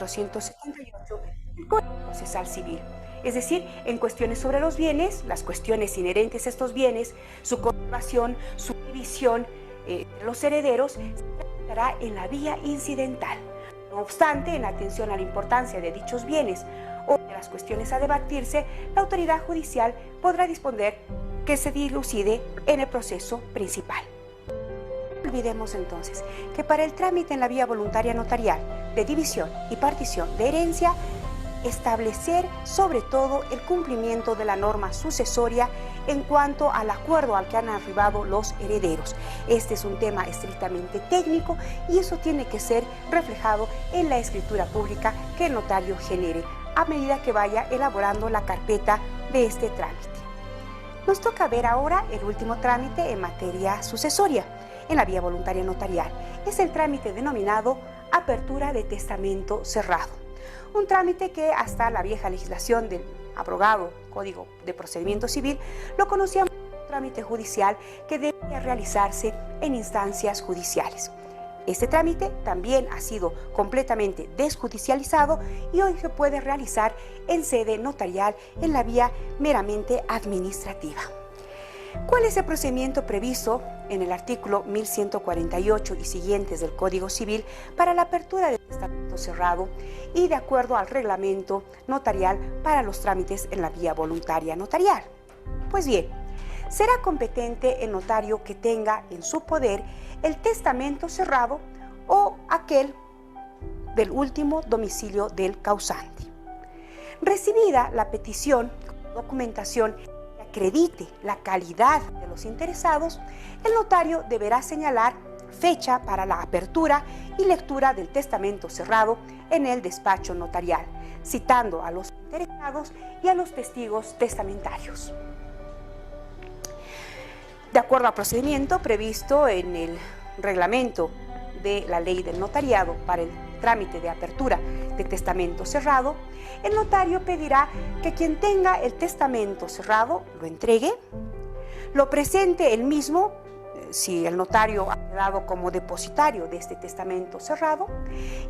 478 del Código Procesal Civil. Es decir, en cuestiones sobre los bienes, las cuestiones inherentes a estos bienes, su conservación, su división de los herederos, se tratará en la vía incidental. No obstante, en atención a la importancia de dichos bienes o de las cuestiones a debatirse, la autoridad judicial podrá disponer que se dilucide en el proceso principal. No olvidemos entonces que para el trámite en la vía voluntaria notarial de división y partición de herencia, establecer sobre todo el cumplimiento de la norma sucesoria en cuanto al acuerdo al que han arribado los herederos. Este es un tema estrictamente técnico y eso tiene que ser reflejado en la escritura pública que el notario genere a medida que vaya elaborando la carpeta de este trámite. Nos toca ver ahora el último trámite en materia sucesoria en la vía voluntaria notarial. Es el trámite denominado apertura de testamento cerrado. Un trámite que hasta la vieja legislación del abrogado Código de Procedimiento Civil lo conocíamos como trámite judicial que debía realizarse en instancias judiciales. Este trámite también ha sido completamente desjudicializado y hoy se puede realizar en sede notarial en la vía meramente administrativa. ¿Cuál es el procedimiento previsto en el artículo 1148 y siguientes del Código Civil para la apertura de testamento cerrado y de acuerdo al reglamento notarial para los trámites en la vía voluntaria notarial? Pues bien, será competente el notario que tenga en su poder el testamento cerrado o aquel del último domicilio del causante. Recibida la petición con documentación que acredite la calidad de los interesados, el notario deberá señalar fecha para la apertura y lectura del testamento cerrado en el despacho notarial, citando a los interesados y a los testigos testamentarios. De acuerdo al procedimiento previsto en el reglamento de la ley del notariado para el trámite de apertura de testamento cerrado, el notario pedirá que quien tenga el testamento cerrado lo entregue, lo presente él mismo, si el notario ha quedado como depositario de este testamento cerrado,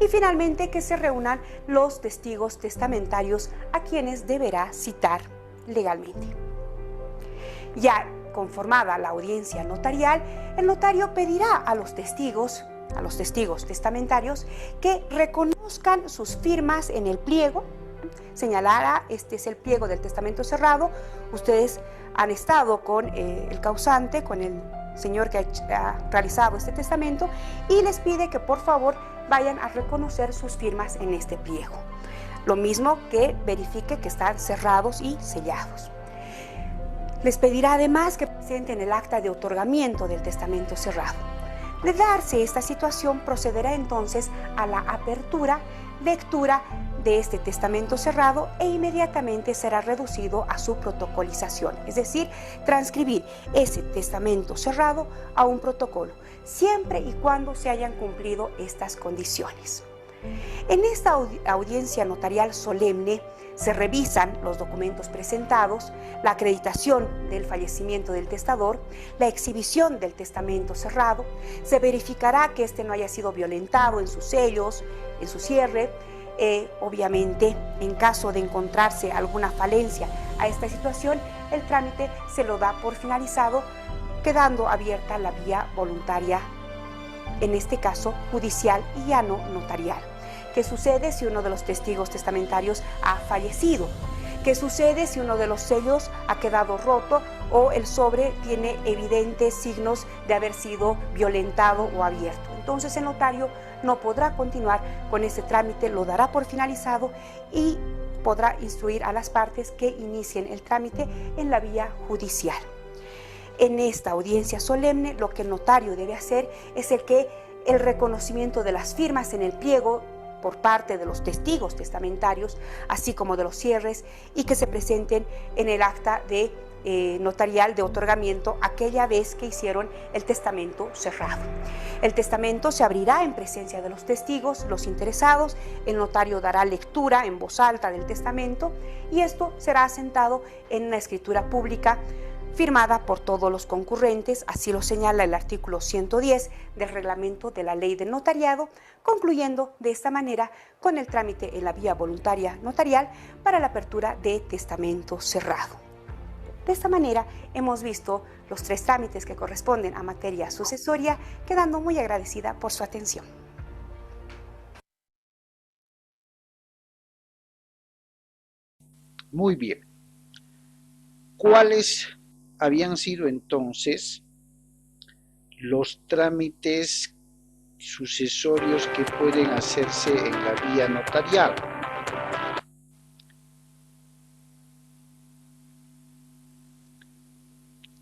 y finalmente que se reúnan los testigos testamentarios a quienes deberá citar legalmente. Ya conformada la audiencia notarial, el notario pedirá a los testigos testamentarios que reconozcan sus firmas en el pliego. Señalará, este es el pliego del testamento cerrado, ustedes han estado con el causante, con el señor que ha realizado este testamento, y les pide que por favor vayan a reconocer sus firmas en este pliego. Lo mismo que verifique que están cerrados y sellados. Les pedirá además que presenten el acta de otorgamiento del testamento cerrado. De darse esta situación, procederá entonces a la apertura, lectura de este testamento cerrado e inmediatamente será reducido a su protocolización, es decir, transcribir ese testamento cerrado a un protocolo, siempre y cuando se hayan cumplido estas condiciones. En esta audiencia notarial solemne se revisan los documentos presentados, la acreditación del fallecimiento del testador, la exhibición del testamento cerrado, se verificará que éste no haya sido violentado en sus sellos, en su cierre. Obviamente, en caso de encontrarse alguna falencia a esta situación, el trámite se lo da por finalizado, quedando abierta la vía voluntaria, en este caso judicial y ya no notarial. ¿Qué sucede si uno de los testigos testamentarios ha fallecido? ¿Qué sucede si uno de los sellos ha quedado roto o el sobre tiene evidentes signos de haber sido violentado o abierto? Entonces el notario no podrá continuar con este trámite, lo dará por finalizado y podrá instruir a las partes que inicien el trámite en la vía judicial. En esta audiencia solemne, lo que el notario debe hacer es el reconocimiento de las firmas en el pliego por parte de los testigos testamentarios, así como de los cierres, y que se presenten en el acta de notarial de otorgamiento aquella vez que hicieron el testamento cerrado. El testamento se abrirá en presencia de los testigos, los interesados, el notario dará lectura en voz alta del testamento y esto será asentado en una escritura pública firmada por todos los concurrentes, así lo señala el artículo 110 del reglamento de la Ley del Notariado, concluyendo de esta manera con el trámite en la vía voluntaria notarial para la apertura de testamento cerrado. De esta manera hemos visto los 3 trámites que corresponden a materia sucesoria, quedando muy agradecida por su atención. Muy bien. ¿Cuáles habían sido entonces los trámites sucesorios que pueden hacerse en la vía notarial?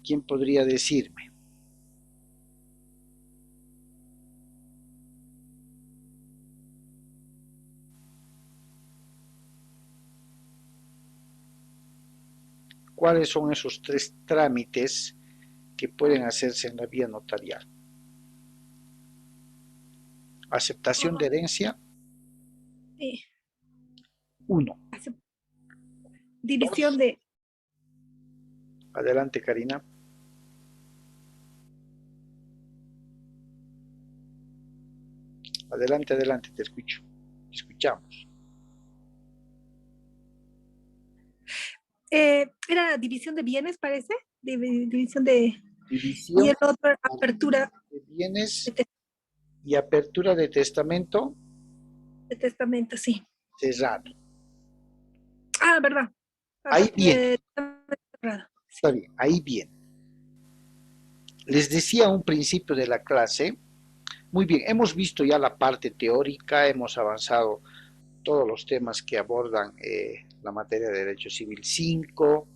¿Quién podría decirme? ¿Cuáles son esos 3 trámites que pueden hacerse en la vía notarial? Aceptación de herencia. Sí. 1. División de... Adelante, Karina. Adelante, adelante, te escucho. Te escuchamos. Era división de bienes, parece. División de... División y el otro, apertura de bienes y apertura de testamento de testamento, sí. cerrado. Ah, verdad. Ahí viene. Cerrado. Está bien, ahí viene. Les decía a un principio de la clase, muy bien, hemos visto ya la parte teórica, hemos avanzado todos los temas que abordan la materia de Derecho Civil 5,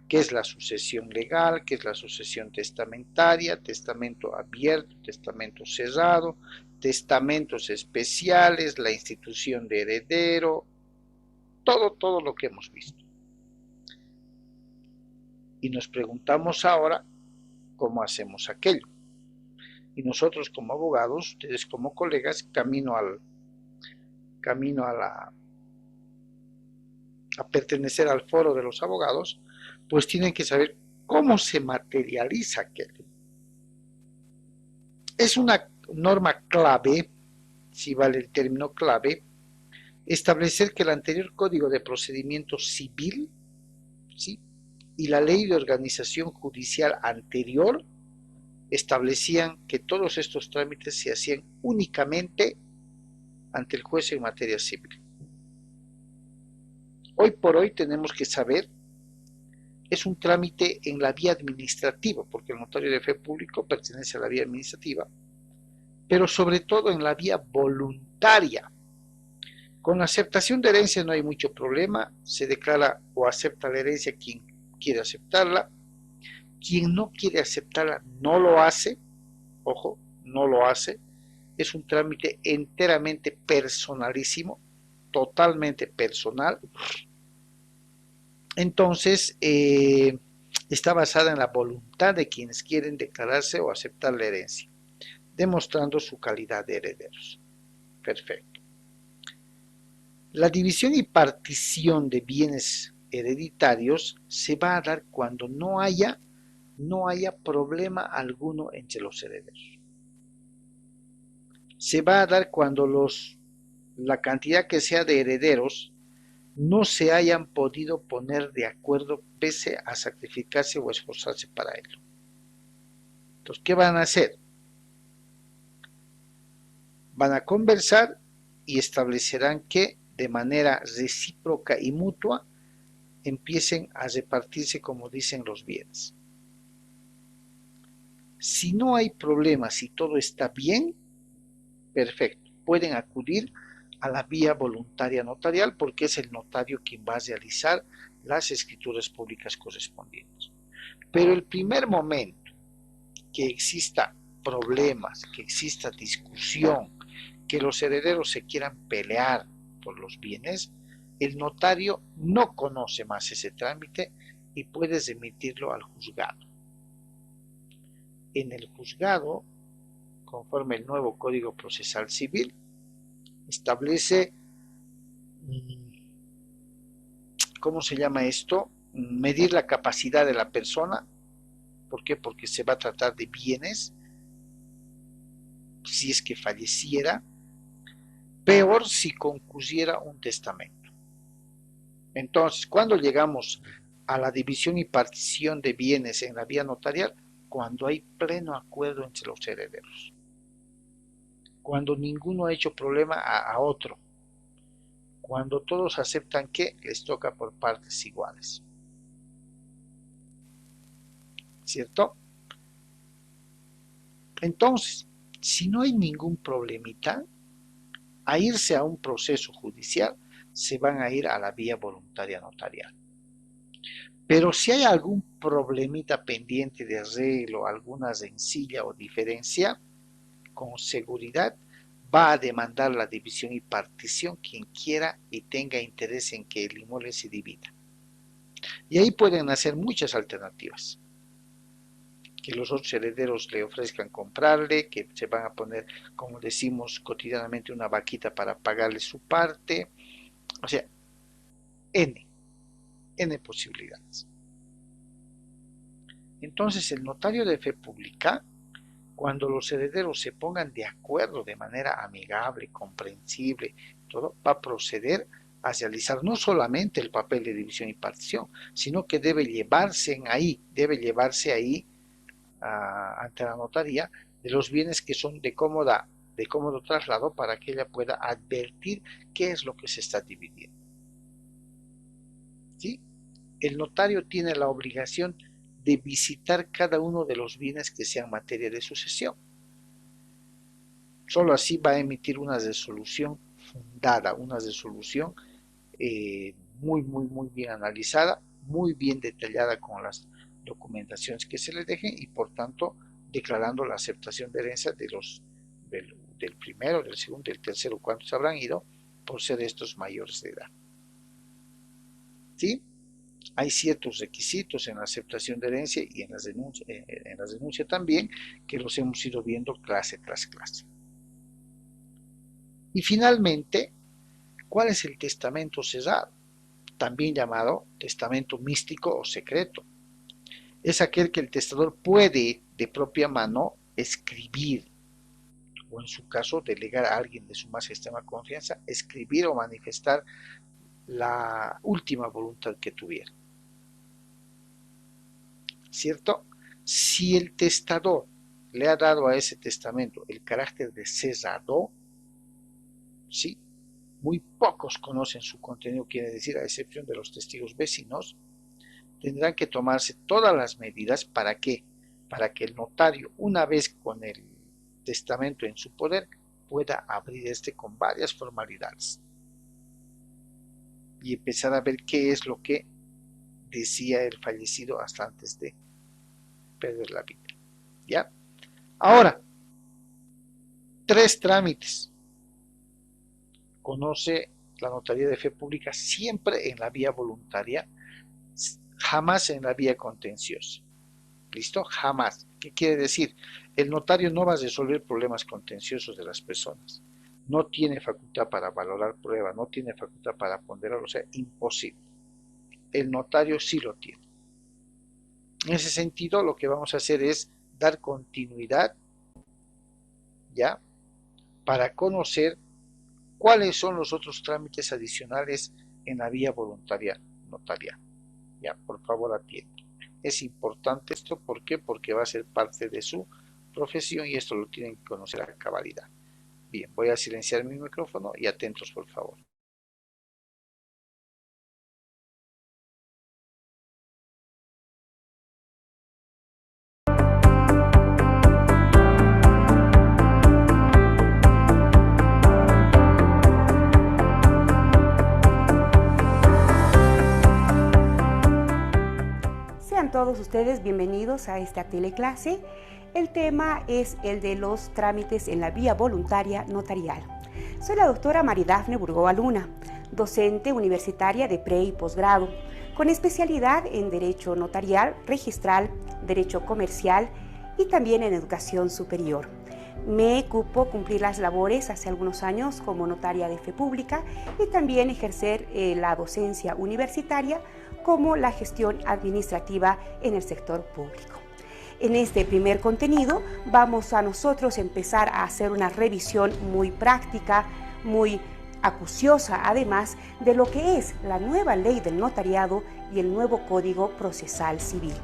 qué es la sucesión legal, qué es la sucesión testamentaria, testamento abierto, testamento cerrado, testamentos especiales, la institución de heredero, todo lo que hemos visto. Y nos preguntamos ahora cómo hacemos aquello. Y nosotros como abogados, ustedes como colegas, camino a pertenecer al foro de los abogados, pues tienen que saber cómo se materializa aquello. Es una norma clave, si vale el término clave, establecer que el anterior Código de Procedimiento Civil, ¿sí?, y la Ley de Organización Judicial anterior establecían que todos estos trámites se hacían únicamente ante el juez en materia civil. Hoy por hoy tenemos que saber, es un trámite en la vía administrativa, porque el notario de fe público pertenece a la vía administrativa, pero sobre todo en la vía voluntaria. Con la aceptación de herencia no hay mucho problema, se declara o acepta la herencia quien quiere aceptarla, quien no quiere aceptarla no lo hace, ojo, no lo hace, es un trámite enteramente personalísimo, totalmente personal. Entonces, está basada en la voluntad de quienes quieren declararse o aceptar la herencia, demostrando su calidad de herederos. Perfecto. La división y partición de bienes hereditarios se va a dar cuando no haya problema alguno entre los herederos. Se va a dar cuando la cantidad que sea de herederos no se hayan podido poner de acuerdo pese a sacrificarse o esforzarse para ello. Entonces, ¿qué van a hacer? Van a conversar y establecerán que de manera recíproca y mutua empiecen a repartirse como dicen los bienes. Si no hay problemas, si todo está bien, perfecto, pueden acudir a la vía voluntaria notarial porque es el notario quien va a realizar las escrituras públicas correspondientes. Pero el primer momento que exista problemas, que exista discusión, que los herederos se quieran pelear por los bienes, el notario no conoce más ese trámite y puede remitirlo al juzgado. En el juzgado, conforme el nuevo Código Procesal Civil, establece, ¿cómo se llama esto? Medir la capacidad de la persona ¿Por qué? Porque se va a tratar de bienes, si es que falleciera, peor si concluyera un testamento. Entonces, cuando llegamos a la división y partición de bienes en la vía notarial, cuando hay pleno acuerdo entre los herederos, cuando ninguno ha hecho problema a otro, cuando todos aceptan que les toca por partes iguales, ¿cierto? Entonces, si no hay ningún problemita, a irse a un proceso judicial, se van a ir a la vía voluntaria notarial. Pero si hay algún problemita pendiente de arreglo, alguna rencilla o diferencia, con seguridad va a demandar la división y partición quien quiera y tenga interés en que el inmueble se divida. Y ahí pueden nacer muchas alternativas. Que los otros herederos le ofrezcan comprarle, que se van a poner, como decimos cotidianamente, una vaquita para pagarle su parte. O sea, N posibilidades. Entonces el notario de fe pública, cuando los herederos se pongan de acuerdo de manera amigable, comprensible, todo, va a proceder a realizar no solamente el papel de división y partición, sino que debe llevarse ahí ante la notaría de los bienes que son de cómodo traslado para que ella pueda advertir qué es lo que se está dividiendo. ¿Sí? El notario tiene la obligación de visitar cada uno de los bienes que sean materia de sucesión. Solo así va a emitir una resolución fundada, una resolución muy bien analizada, muy bien detallada con las documentaciones que se le dejen y por tanto declarando la aceptación de herencia del primero, del segundo, del tercero, cuántos habrán ido por ser estos mayores de edad. ¿Sí? Hay ciertos requisitos en la aceptación de herencia y en la denuncia también, que los hemos ido viendo clase tras clase. Y finalmente, ¿cuál es el testamento cerrado? También llamado testamento místico o secreto. Es aquel que el testador puede de propia mano escribir, o en su caso delegar a alguien de su más extrema confianza, escribir o manifestar la última voluntad que tuviera. ¿Cierto? Si el testador le ha dado a ese testamento el carácter de cerrado, ¿sí? Muy pocos conocen su contenido, quiere decir, a excepción de los testigos vecinos, tendrán que tomarse todas las medidas para que el notario, una vez con el testamento en su poder, pueda abrir con varias formalidades y empezar a ver qué es lo que decía el fallecido hasta antes de perder la vida. ¿Ya? Ahora, 3 trámites conoce la notaría de fe pública siempre en la vía voluntaria, jamás en la vía contenciosa. ¿Listo? Jamás. ¿Qué quiere decir? El notario no va a resolver problemas contenciosos de las personas. No tiene facultad para valorar pruebas, no tiene facultad para ponderar, o sea, imposible. El notario sí lo tiene. En ese sentido, lo que vamos a hacer es dar continuidad, ¿ya? Para conocer cuáles son los otros trámites adicionales en la vía voluntaria notarial. Ya, por favor, atienda. Es importante esto, ¿por qué? Porque va a ser parte de su profesión y esto lo tienen que conocer a cabalidad. Bien, voy a silenciar mi micrófono y atentos, por favor. Sean todos ustedes bienvenidos a esta teleclase. El tema es el de los trámites en la vía voluntaria notarial. Soy la doctora Maridafne Burgoa Luna, docente universitaria de pre y posgrado, con especialidad en Derecho Notarial, Registral, Derecho Comercial y también en Educación Superior. Me cupo cumplir las labores hace algunos años como notaria de fe pública y también ejercer la docencia universitaria como la gestión administrativa en el sector público. En este primer contenido vamos a nosotros empezar a hacer una revisión muy práctica, muy acuciosa además de lo que es la nueva ley del notariado y el nuevo Código Procesal Civil.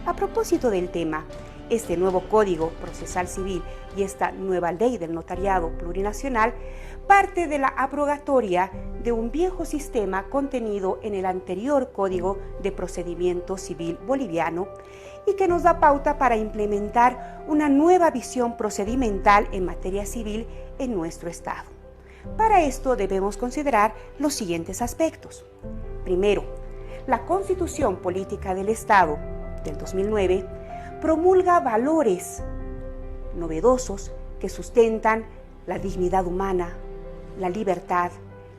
A propósito del tema, este nuevo Código Procesal Civil y esta nueva ley del notariado plurinacional parte de la abrogatoria de un viejo sistema contenido en el anterior Código de Procedimiento Civil Boliviano y que nos da pauta para implementar una nueva visión procedimental en materia civil en nuestro Estado. Para esto debemos considerar los siguientes aspectos. Primero, la Constitución Política del Estado del 2009 promulga valores novedosos que sustentan la dignidad humana, la libertad,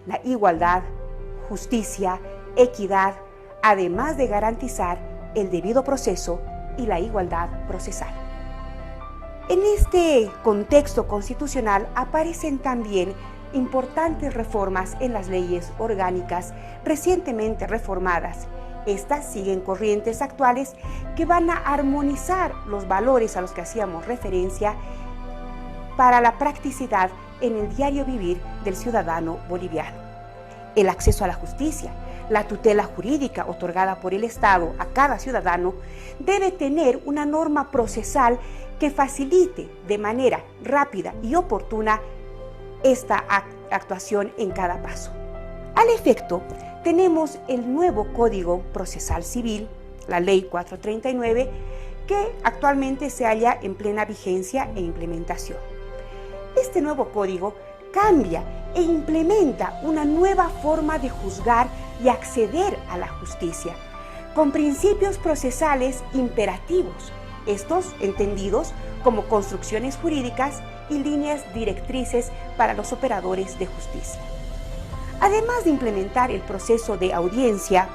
la igualdad, justicia, equidad, además de garantizar el debido proceso y la igualdad procesal. En este contexto constitucional aparecen también importantes reformas en las leyes orgánicas recientemente reformadas. Estas siguen corrientes actuales que van a armonizar los valores a los que hacíamos referencia para la practicidad en el diario vivir del ciudadano boliviano. El acceso a la justicia, la tutela jurídica otorgada por el Estado a cada ciudadano debe tener una norma procesal que facilite de manera rápida y oportuna esta actuación en cada paso. Al efecto, tenemos el nuevo Código Procesal Civil, la Ley 439, que actualmente se halla en plena vigencia e implementación. Este nuevo código cambia e implementa una nueva forma de juzgar y acceder a la justicia, con principios procesales imperativos, estos entendidos como construcciones jurídicas y líneas directrices para los operadores de justicia. Además de implementar el proceso de audiencia,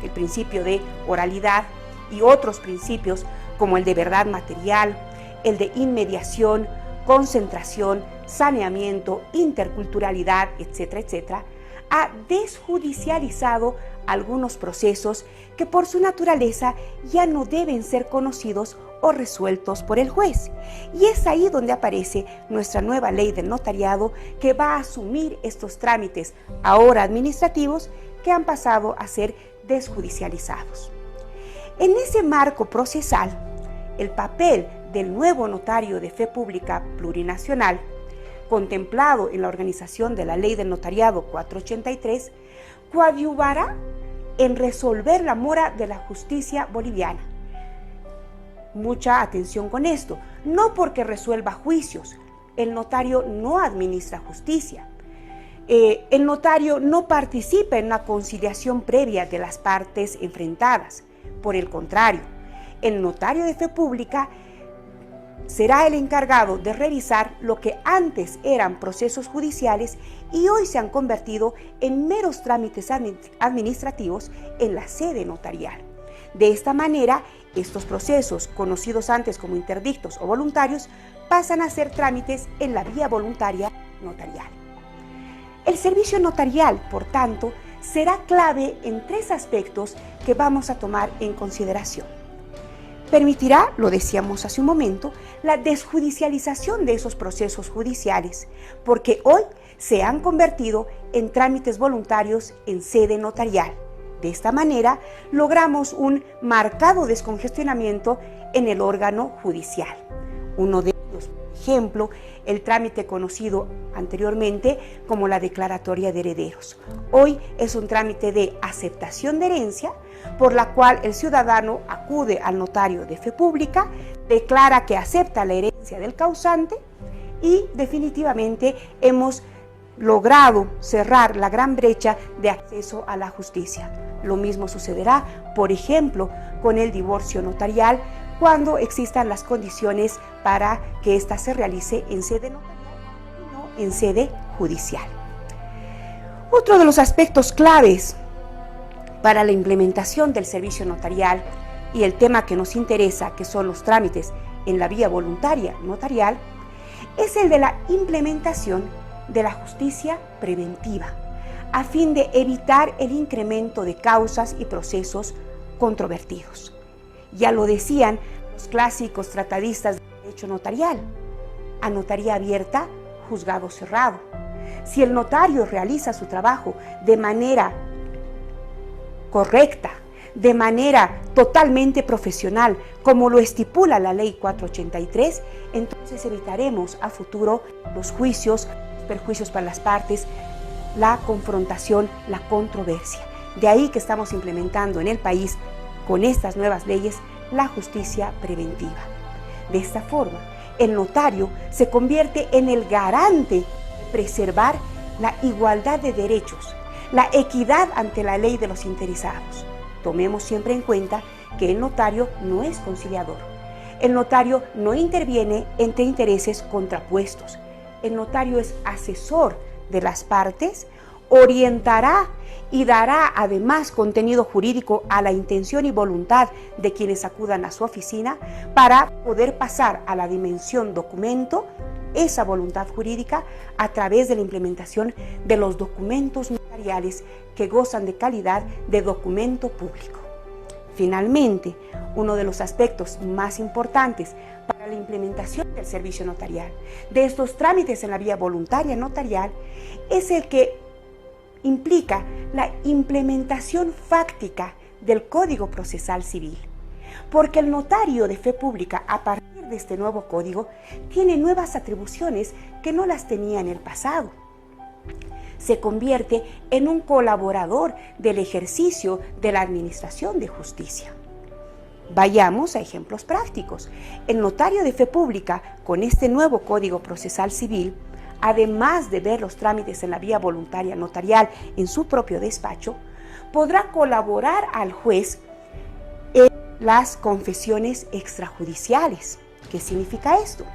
el principio de oralidad y otros principios como el de verdad material, el de inmediación, concentración, saneamiento, interculturalidad, etcétera, etcétera, ha desjudicializado algunos procesos que por su naturaleza ya no deben ser conocidos o resueltos por el juez. Y es ahí donde aparece nuestra nueva ley del notariado que va a asumir estos trámites ahora administrativos que han pasado a ser desjudicializados. En ese marco procesal, el papel del nuevo notario de fe pública plurinacional, contemplado en la organización de la Ley del Notariado 483, coadyuvará en resolver la mora de la justicia boliviana. Mucha atención con esto, no porque resuelva juicios, el notario no administra justicia, el notario no participa en una conciliación previa de las partes enfrentadas. Por el contrario, el notario de fe pública será el encargado de revisar lo que antes eran procesos judiciales y hoy se han convertido en meros trámites administrativos en la sede notarial. De esta manera, estos procesos, conocidos antes como interdictos o voluntarios, pasan a ser trámites en la vía voluntaria notarial. El servicio notarial, por tanto, será clave en tres aspectos que vamos a tomar en consideración. Permitirá, lo decíamos hace un momento, la desjudicialización de esos procesos judiciales, porque hoy se han convertido en trámites voluntarios en sede notarial. De esta manera, logramos un marcado descongestionamiento en el órgano judicial. Uno de ellos, por ejemplo, el trámite conocido anteriormente como la declaratoria de herederos. Hoy es un trámite de aceptación de herencia, por la cual el ciudadano acude al notario de fe pública, declara que acepta la herencia del causante y definitivamente hemos logrado cerrar la gran brecha de acceso a la justicia. Lo mismo sucederá, por ejemplo, con el divorcio notarial cuando existan las condiciones para que ésta se realice en sede notarial y no en sede judicial. Otro de los aspectos claves para la implementación del servicio notarial y el tema que nos interesa, que son los trámites en la vía voluntaria notarial, es el de la implementación de la justicia preventiva, a fin de evitar el incremento de causas y procesos controvertidos. Ya lo decían los Los clásicos tratadistas de derecho notarial. A notaría abierta, juzgado cerrado. Si el notario realiza su trabajo de manera correcta, de manera totalmente profesional, como lo estipula la Ley 483, entonces evitaremos a futuro los juicios, perjuicios para las partes, la confrontación, la controversia. De ahí que estamos implementando en el país, con estas nuevas leyes, la justicia preventiva. De esta forma, el notario se convierte en el garante de preservar la igualdad de derechos, la equidad ante la ley de los interesados. Tomemos siempre en cuenta que el notario no es conciliador. El notario no interviene entre intereses contrapuestos. El notario es asesor de las partes, orientará y dará además contenido jurídico a la intención y voluntad de quienes acudan a su oficina para poder pasar a la dimensión documento esa voluntad jurídica a través de la implementación de los documentos notariales que gozan de calidad de documento público. Finalmente, uno de los aspectos más importantes para la implementación del servicio notarial, de estos trámites en la vía voluntaria notarial, es el que implica la implementación fáctica del Código Procesal Civil, porque el notario de fe pública, a partir de este nuevo código, tiene nuevas atribuciones que no las tenía en el pasado. Se convierte en un colaborador del ejercicio de la administración de justicia. Vayamos a ejemplos prácticos. El notario de fe pública, con este nuevo Código Procesal Civil, además de ver los trámites en la vía voluntaria notarial en su propio despacho, podrá colaborar al juez en las confesiones extrajudiciales. ¿Qué significa esto?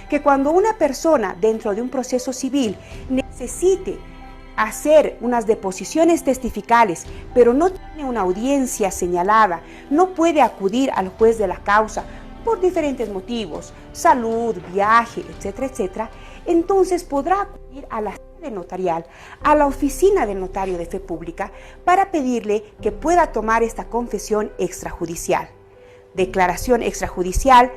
Que cuando una persona dentro de un proceso civil necesite hacer unas deposiciones testificales, pero no tiene una audiencia señalada, no puede acudir al juez de la causa por diferentes motivos, salud, viaje, etcétera, etcétera, entonces podrá acudir a la sede notarial, a la oficina del notario de fe pública, para pedirle que pueda tomar esta confesión extrajudicial. Declaración extrajudicial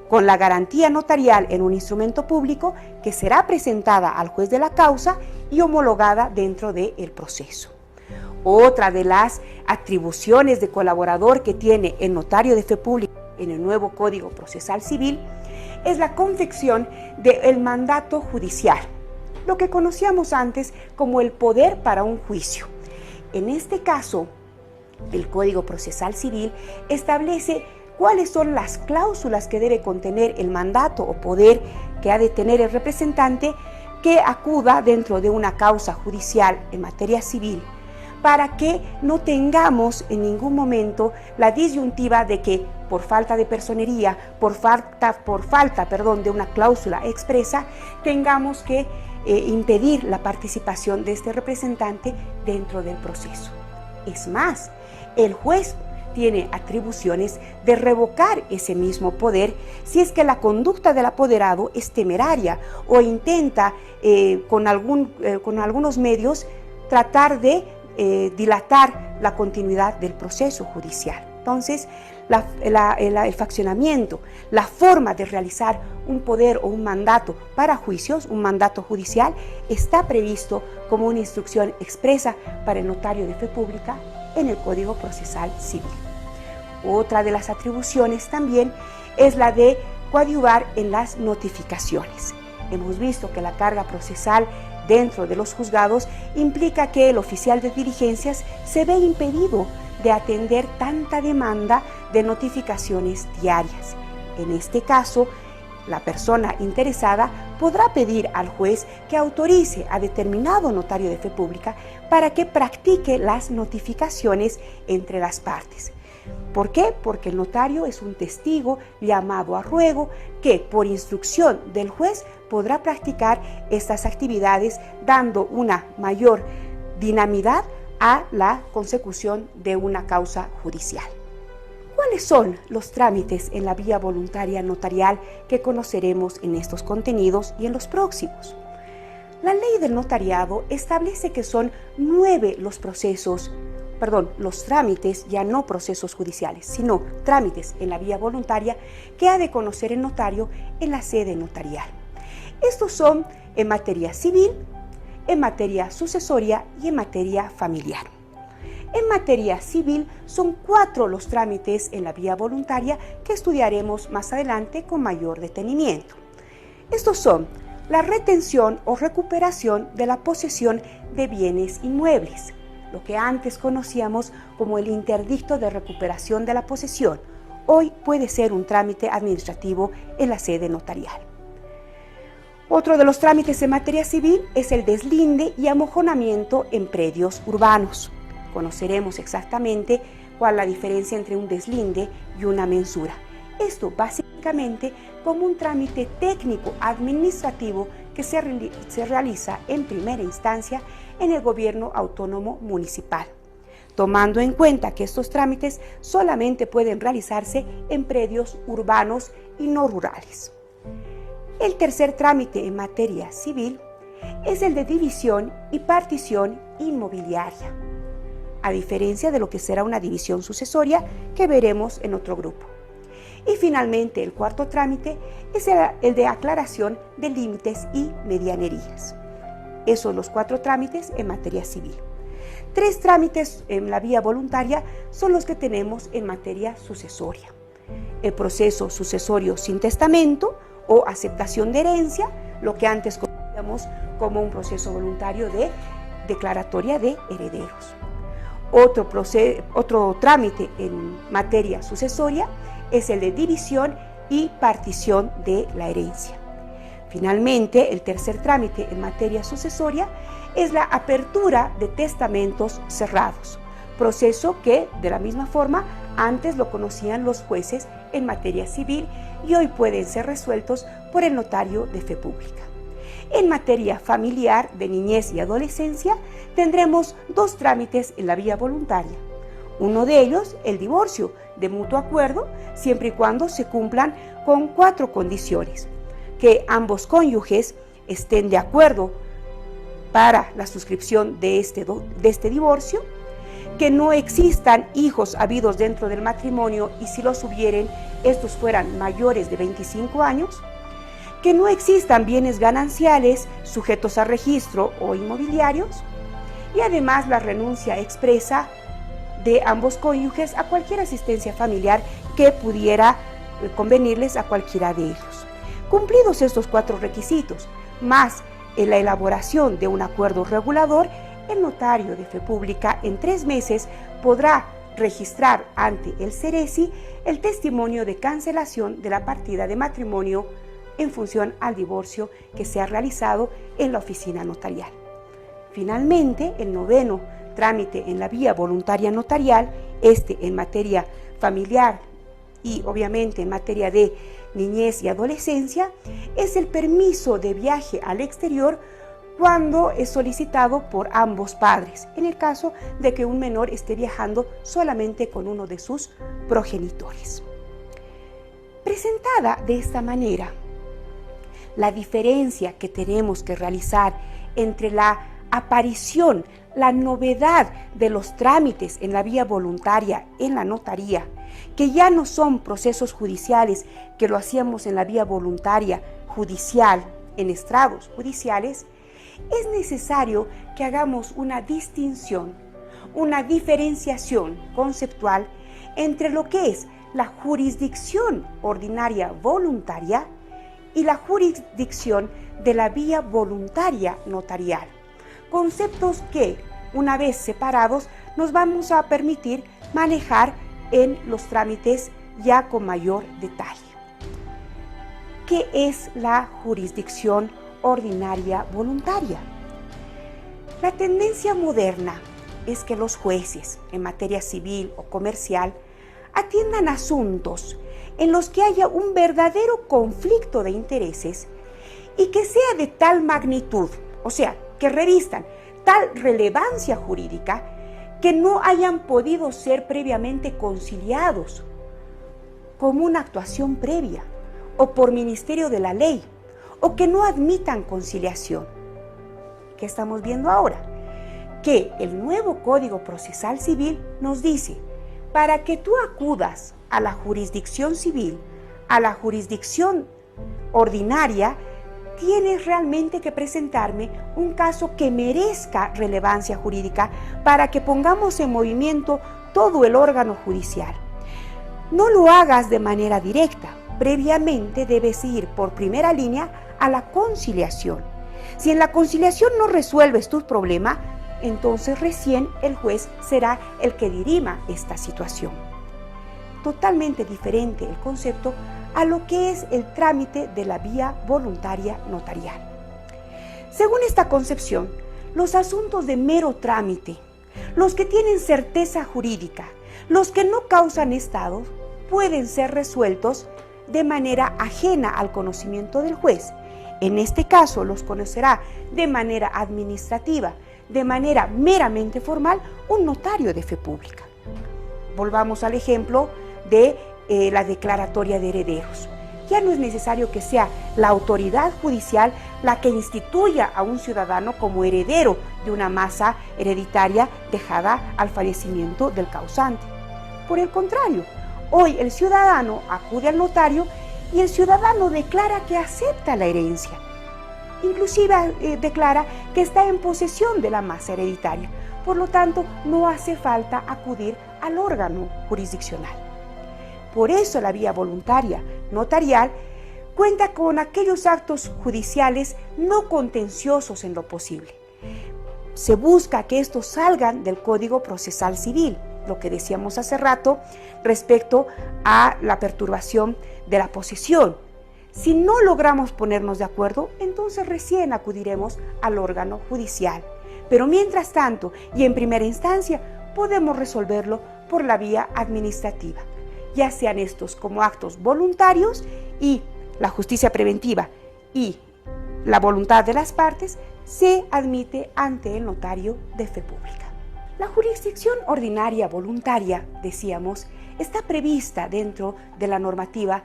con la garantía notarial en un instrumento público que será presentada al juez de la causa y homologada dentro del proceso. Otra de las atribuciones de colaborador que tiene el notario de fe pública en el nuevo Código Procesal Civil es la confección del mandato judicial, lo que conocíamos antes como el poder para un juicio. En este caso, el Código Procesal Civil establece cuáles son las cláusulas que debe contener el mandato o poder que ha de tener el representante que acuda dentro de una causa judicial en materia civil, para que no tengamos en ningún momento la disyuntiva de que por falta de personería, por falta de una cláusula expresa, tengamos que impedir la participación de este representante dentro del proceso. Es más, el juez tiene atribuciones de revocar ese mismo poder si es que la conducta del apoderado es temeraria o intenta con algunos medios tratar de dilatar la continuidad del proceso judicial. Entonces, el fraccionamiento, la forma de realizar un poder o un mandato para juicios, un mandato judicial, está previsto como una instrucción expresa para el notario de fe pública en el Código Procesal Civil. Otra de las atribuciones también es la de coadyuvar en las notificaciones. Hemos visto que la carga procesal dentro de los juzgados implica que el oficial de diligencias se ve impedido de atender tanta demanda de notificaciones diarias. En este caso, la persona interesada podrá pedir al juez que autorice a determinado notario de fe pública para que practique las notificaciones entre las partes. ¿Por qué? Porque el notario es un testigo llamado a ruego que, por instrucción del juez, podrá practicar estas actividades dando una mayor dinamidad a la consecución de una causa judicial. ¿Cuáles son los trámites en la vía voluntaria notarial que conoceremos en estos contenidos y en los próximos? La ley del notariado establece que son 9 los procesos los trámites, ya no procesos judiciales, sino trámites en la vía voluntaria que ha de conocer el notario en la sede notarial. Estos son en materia civil, en materia sucesoria y en materia familiar. En materia civil son 4 los trámites en la vía voluntaria que estudiaremos más adelante con mayor detenimiento. Estos son la retención o recuperación de la posesión de bienes inmuebles, lo que antes conocíamos como el interdicto de recuperación de la posesión. Hoy puede ser un trámite administrativo en la sede notarial. Otro de los trámites en materia civil es el deslinde y amojonamiento en predios urbanos. Conoceremos exactamente cuál es la diferencia entre un deslinde y una mensura. Esto básicamente como un trámite técnico administrativo que se realiza en primera instancia en el gobierno autónomo municipal, tomando en cuenta que estos trámites solamente pueden realizarse en predios urbanos y no rurales. El tercer trámite en materia civil es el de división y partición inmobiliaria, a diferencia de lo que será una división sucesoria que veremos en otro grupo. Y finalmente el cuarto trámite es el de aclaración de límites y medianerías. Esos son los 4 trámites en materia civil. 3 trámites en la vía voluntaria son los que tenemos en materia sucesoria. El proceso sucesorio sin testamento o aceptación de herencia, lo que antes conocíamos como un proceso voluntario de declaratoria de herederos. Otro trámite en materia sucesoria es el de división y partición de la herencia. Finalmente, el tercer trámite en materia sucesoria es la apertura de testamentos cerrados, proceso que, de la misma forma, antes lo conocían los jueces en materia civil y hoy pueden ser resueltos por el notario de fe pública. En materia familiar, de niñez y adolescencia, tendremos 2 trámites en la vía voluntaria. Uno de ellos, el divorcio de mutuo acuerdo, siempre y cuando se cumplan con 4 condiciones: que ambos cónyuges estén de acuerdo para la suscripción de este divorcio, que no existan hijos habidos dentro del matrimonio y si los hubieren, estos fueran mayores de 25 años, que no existan bienes gananciales sujetos a registro o inmobiliarios, y además la renuncia expresa de ambos cónyuges a cualquier asistencia familiar que pudiera convenirles a cualquiera de ellos. Cumplidos estos 4 requisitos, más en la elaboración de un acuerdo regulador, el notario de fe pública en 3 meses podrá registrar ante el Ceresi el testimonio de cancelación de la partida de matrimonio en función al divorcio que se ha realizado en la oficina notarial. Finalmente, el 9º trámite en la vía voluntaria notarial, en materia familiar y obviamente en materia de niñez y adolescencia, es el permiso de viaje al exterior cuando es solicitado por ambos padres, en el caso de que un menor esté viajando solamente con uno de sus progenitores. Presentada de esta manera, la diferencia que tenemos que realizar entre la aparición, la novedad de los trámites en la vía voluntaria en la notaría, que ya no son procesos judiciales, que lo hacíamos en la vía voluntaria judicial, en estrados judiciales, es necesario que hagamos una distinción, una diferenciación conceptual entre lo que es la jurisdicción ordinaria voluntaria y la jurisdicción de la vía voluntaria notarial. Conceptos que, una vez separados, nos vamos a permitir manejar en los trámites ya con mayor detalle. ¿Qué es la jurisdicción ordinaria voluntaria? La tendencia moderna es que los jueces en materia civil o comercial atiendan asuntos en los que haya un verdadero conflicto de intereses y que sea de tal magnitud, o sea, que revistan tal relevancia jurídica que no hayan podido ser previamente conciliados como una actuación previa o por ministerio de la ley, o que no admitan conciliación. ¿Qué estamos viendo ahora? que el nuevo Código Procesal Civil nos dice, para que tú acudas a la jurisdicción civil, a la jurisdicción ordinaria, tienes realmente que presentarme un caso que merezca relevancia jurídica para que pongamos en movimiento todo el órgano judicial. No lo hagas de manera directa, previamente debes ir por primera línea a la conciliación. Si en la conciliación no resuelves tu problema, entonces recién el juez será el que dirima esta situación. Totalmente diferente el concepto a lo que es el trámite de la vía voluntaria notarial. Según esta concepción, los asuntos de mero trámite, los que tienen certeza jurídica, los que no causan estados, pueden ser resueltos de manera ajena al conocimiento del juez. En este caso, los conocerá de manera administrativa, de manera meramente formal, un notario de fe pública. Volvamos al ejemplo de la declaratoria de herederos. Ya no es necesario que sea la autoridad judicial la que instituya a un ciudadano como heredero de una masa hereditaria dejada al fallecimiento del causante. Por el contrario, hoy el ciudadano acude al notario y el ciudadano declara que acepta la herencia. Inclusive declara que está en posesión de la masa hereditaria. Por lo tanto, no hace falta acudir al órgano jurisdiccional. Por eso la vía voluntaria notarial cuenta con aquellos actos judiciales no contenciosos en lo posible. Se busca que estos salgan del Código Procesal Civil, lo que decíamos hace rato respecto a la perturbación de la posesión. Si no logramos ponernos de acuerdo, entonces recién acudiremos al órgano judicial. Pero mientras tanto, y en primera instancia, podemos resolverlo por la vía administrativa, ya sean estos como actos voluntarios y la justicia preventiva y la voluntad de las partes se admite ante el notario de fe pública. La jurisdicción ordinaria voluntaria, decíamos, está prevista dentro de la normativa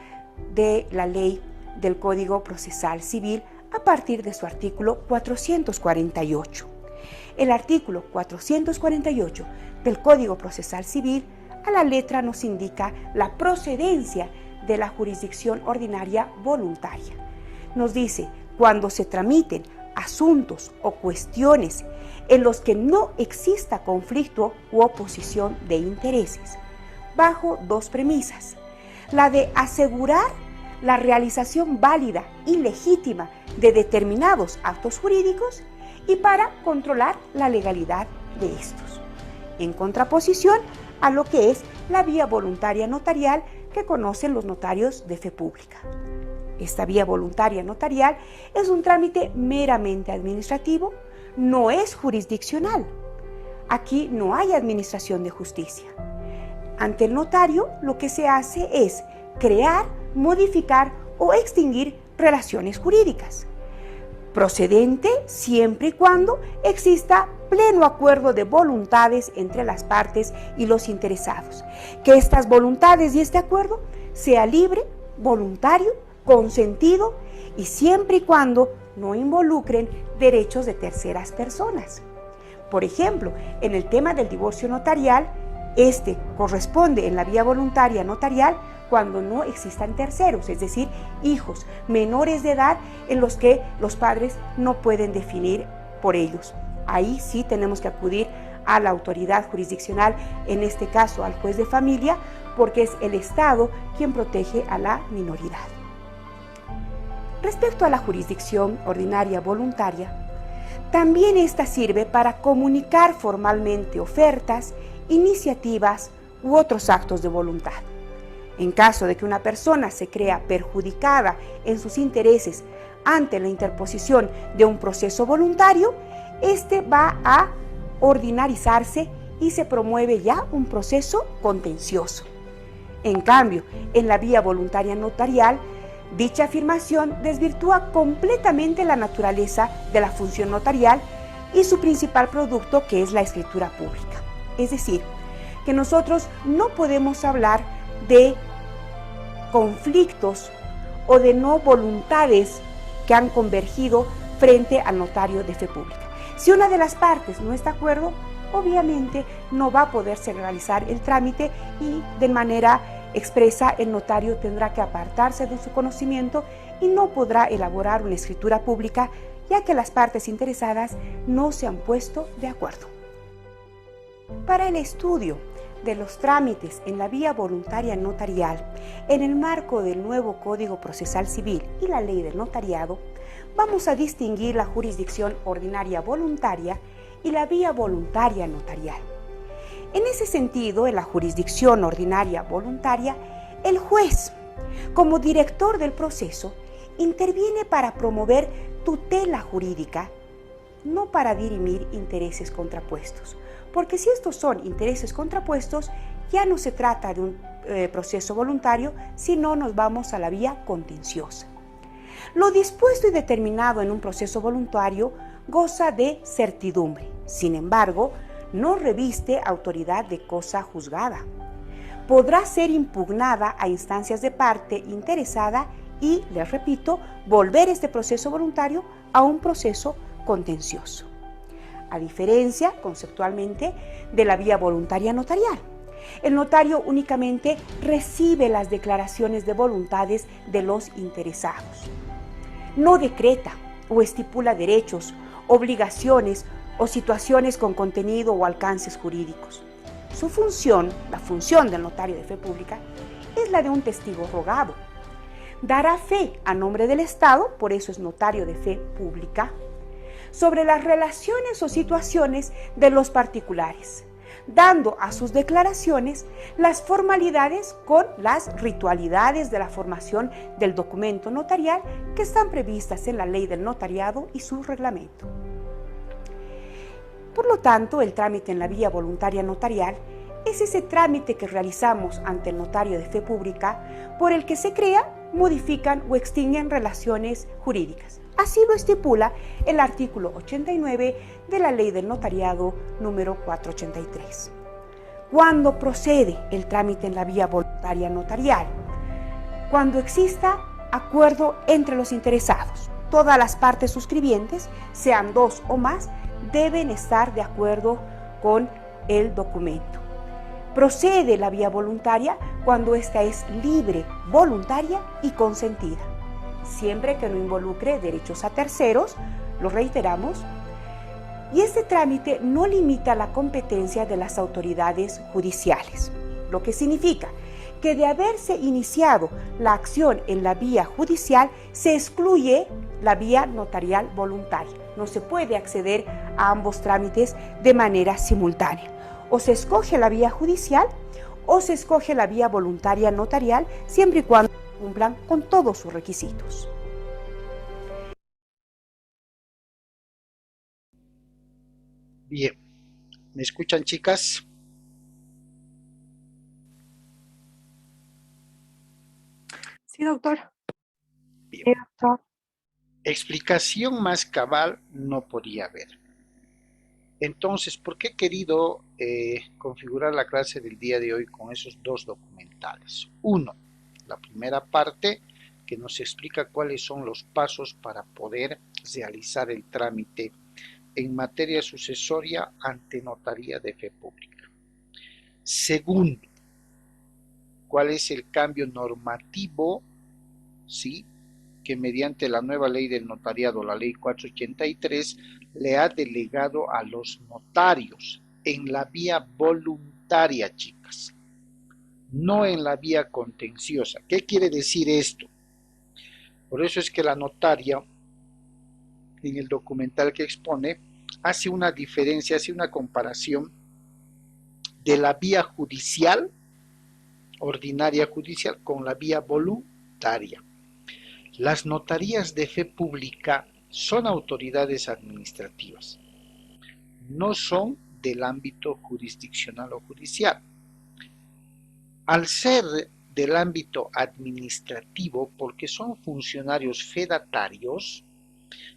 de la ley del Código Procesal Civil a partir de su artículo 448. El artículo 448 del Código Procesal Civil a la letra nos indica la procedencia de la jurisdicción ordinaria voluntaria. Nos dice, cuando se tramiten asuntos o cuestiones en los que no exista conflicto u oposición de intereses, bajo dos premisas: la de asegurar la realización válida y legítima de determinados actos jurídicos y para controlar la legalidad de estos, en contraposición a lo que es la vía voluntaria notarial que conocen los notarios de fe pública. Esta vía voluntaria notarial es un trámite meramente administrativo, no es jurisdiccional. Aquí no hay administración de justicia. Ante el notario, lo que se hace es crear, modificar o extinguir relaciones jurídicas, procedente siempre y cuando exista pleno acuerdo de voluntades entre las partes y los interesados. Que estas voluntades y este acuerdo sea libre, voluntario, consentido y siempre y cuando no involucren derechos de terceras personas. Por ejemplo, en el tema del divorcio notarial, este corresponde en la vía voluntaria notarial cuando no existan terceros, es decir, hijos menores de edad en los que los padres no pueden definir por ellos. Ahí sí tenemos que acudir a la autoridad jurisdiccional, en este caso al juez de familia, porque es el Estado quien protege a la minoridad. Respecto a la jurisdicción ordinaria voluntaria, también esta sirve para comunicar formalmente ofertas, iniciativas u otros actos de voluntad. En caso de que una persona se crea perjudicada en sus intereses ante la interposición de un proceso voluntario, este va a ordinarizarse y se promueve ya un proceso contencioso. En cambio, en la vía voluntaria notarial, dicha afirmación desvirtúa completamente la naturaleza de la función notarial y su principal producto, que es la escritura pública. Es decir, que nosotros no podemos hablar de conflictos o de no voluntades que han convergido frente al notario de fe pública. Si una de las partes no está de acuerdo, obviamente no va a poderse realizar el trámite y de manera expresa el notario tendrá que apartarse de su conocimiento y no podrá elaborar una escritura pública, ya que las partes interesadas no se han puesto de acuerdo. Para el estudio de los trámites en la vía voluntaria notarial, en el marco del nuevo Código Procesal Civil y la Ley del Notariado, vamos a distinguir la jurisdicción ordinaria voluntaria y la vía voluntaria notarial. En ese sentido, en la jurisdicción ordinaria voluntaria, el juez, como director del proceso, interviene para promover tutela jurídica, no para dirimir intereses contrapuestos, porque si estos son intereses contrapuestos, ya no se trata de un proceso voluntario, sino nos vamos a la vía contenciosa. Lo dispuesto y determinado en un proceso voluntario goza de certidumbre, sin embargo, no reviste autoridad de cosa juzgada. Podrá ser impugnada a instancias de parte interesada y, les repito, volver este proceso voluntario a un proceso contencioso. A diferencia, conceptualmente, de la vía voluntaria notarial. El notario únicamente recibe las declaraciones de voluntades de los interesados. No decreta o estipula derechos, obligaciones o situaciones con contenido o alcances jurídicos. Su función, la función del notario de fe pública, es la de un testigo rogado. Dará fe a nombre del Estado, por eso es notario de fe pública, sobre las relaciones o situaciones de los particulares, dando a sus declaraciones las formalidades con las ritualidades de la formación del documento notarial que están previstas en la Ley del Notariado y su reglamento. Por lo tanto, el trámite en la vía voluntaria notarial es ese trámite que realizamos ante el notario de fe pública por el que se crean, modifican o extinguen relaciones jurídicas. Así lo estipula el artículo 89 de la Ley del Notariado número 483. Cuando procede el trámite en la vía voluntaria notarial, cuando exista acuerdo entre los interesados, todas las partes suscribientes, sean dos o más, deben estar de acuerdo con el documento. Procede la vía voluntaria cuando ésta es libre, voluntaria y consentida, siempre que no involucre derechos a terceros, lo reiteramos, y este trámite no limita la competencia de las autoridades judiciales, lo que significa que de haberse iniciado la acción en la vía judicial, se excluye la vía notarial voluntaria. No se puede acceder a ambos trámites de manera simultánea. O se escoge la vía judicial o se escoge la vía voluntaria notarial, siempre y cuando cumplan con todos sus requisitos. Bien, ¿me escuchan, chicas? Sí, doctor. Bien. Sí, doctor. Explicación más cabal no podía haber. Entonces, ¿por qué he querido configurar la clase del día de hoy con esos dos documentales? Uno, la primera parte que nos explica cuáles son los pasos para poder realizar el trámite en materia sucesoria ante notaría de fe pública. Segundo, cuál es el cambio normativo, ¿sí?, que mediante la nueva ley del notariado, la ley 483, le ha delegado a los notarios en la vía voluntaria, chicas, no en la vía contenciosa. ¿Qué quiere decir esto? Por eso es que la notaria, en el documental que expone, hace una diferencia, hace una comparación de la vía judicial, ordinaria judicial, con la vía voluntaria. Las notarías de fe pública son autoridades administrativas, no son del ámbito jurisdiccional o judicial. Al ser del ámbito administrativo, porque son funcionarios fedatarios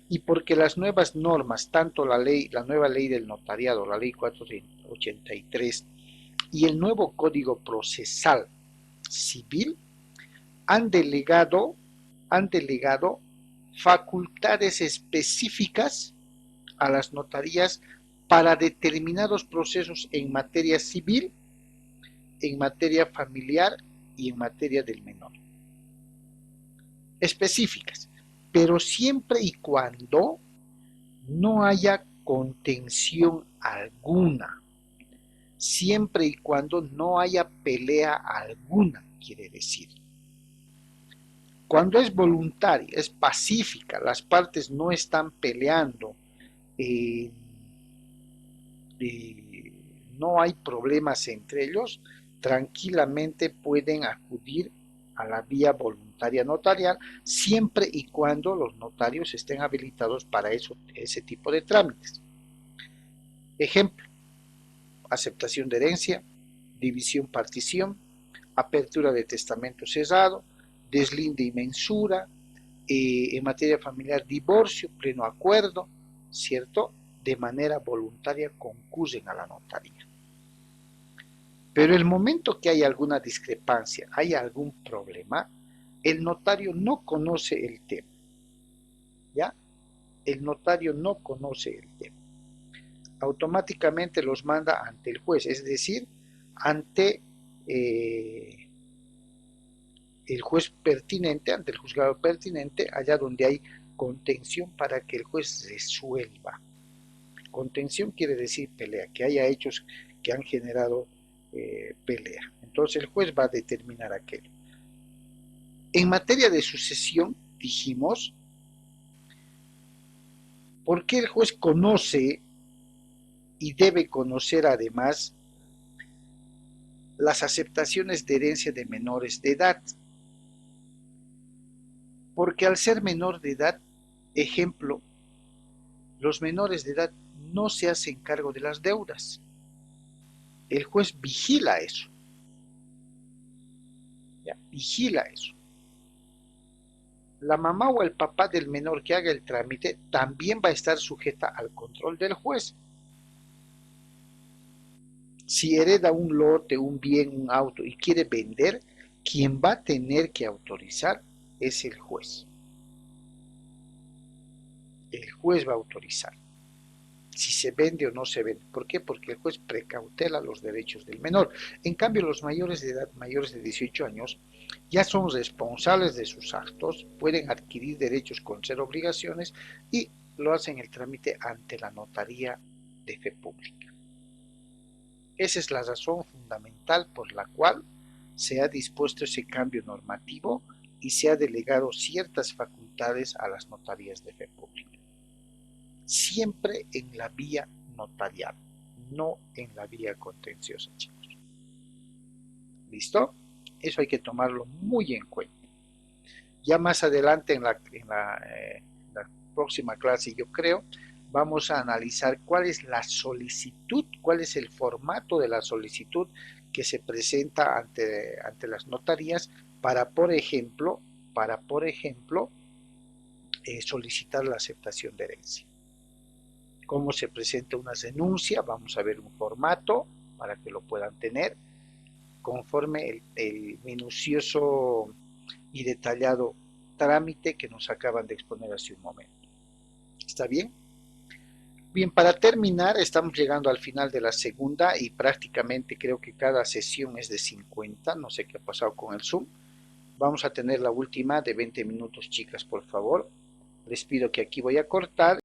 y porque las nuevas normas, tanto la nueva ley del notariado, la ley 483 y el nuevo Código Procesal Civil, han delegado facultades específicas a las notarías para determinados procesos en materia civil, en materia familiar y en materia del menor. Específicas, pero siempre y cuando no haya contención alguna, siempre y cuando no haya pelea alguna, quiere decir. Cuando es voluntaria, es pacífica, las partes no están peleando, no hay problemas entre ellos, tranquilamente pueden acudir a la vía voluntaria notarial, siempre y cuando los notarios estén habilitados para ese tipo de trámites. Ejemplo: aceptación de herencia, división, partición, apertura de testamento cerrado, deslinde y mensura, en materia familiar, divorcio, pleno acuerdo, ¿cierto? De manera voluntaria concurren a la notaría. Pero el momento que hay alguna discrepancia, hay algún problema, el notario no conoce el tema, ¿ya? El notario no conoce el tema. Automáticamente los manda ante el juez, es decir, ante el juez pertinente, ante el juzgado pertinente, allá donde hay contención para que el juez resuelva. Contención quiere decir pelea, que haya hechos que han generado pelea. Entonces el juez va a determinar aquello. En materia de sucesión, dijimos, ¿por qué el juez conoce y debe conocer además las aceptaciones de herencia de menores de edad? Porque al ser menor de edad, ejemplo, los menores de edad no se hacen cargo de las deudas. El juez vigila eso. ¿Ya? Vigila eso. La mamá o el papá del menor que haga el trámite también va a estar sujeta al control del juez. Si hereda un lote, un bien, un auto y quiere vender, quien va a tener que autorizar es el juez. El juez va a autorizar si se vende o no se vende. ¿Por qué? Porque el juez precautela los derechos del menor. En cambio, los mayores de edad, mayores de 18 años, ya son responsables de sus actos, pueden adquirir derechos con cero obligaciones y lo hacen el trámite ante la notaría de fe pública. Esa es la razón fundamental por la cual se ha dispuesto ese cambio normativo y se ha delegado ciertas facultades a las notarías de fe pública. Siempre en la vía notarial, no en la vía contenciosa, chicos. ¿Listo? Eso hay que tomarlo muy en cuenta. Ya más adelante en la próxima clase, yo creo, vamos a analizar cuál es la solicitud, cuál es el formato de la solicitud que se presenta ante las notarías para, por ejemplo, solicitar la aceptación de herencia. Cómo se presenta una renuncia, vamos a ver un formato para que lo puedan tener, conforme el minucioso y detallado trámite que nos acaban de exponer hace un momento. ¿Está bien? Bien, para terminar, estamos llegando al final de la segunda y prácticamente creo que cada sesión es de 50, no sé qué ha pasado con el Zoom. Vamos a tener la última de 20 minutos, chicas, por favor. Les pido que aquí voy a cortar.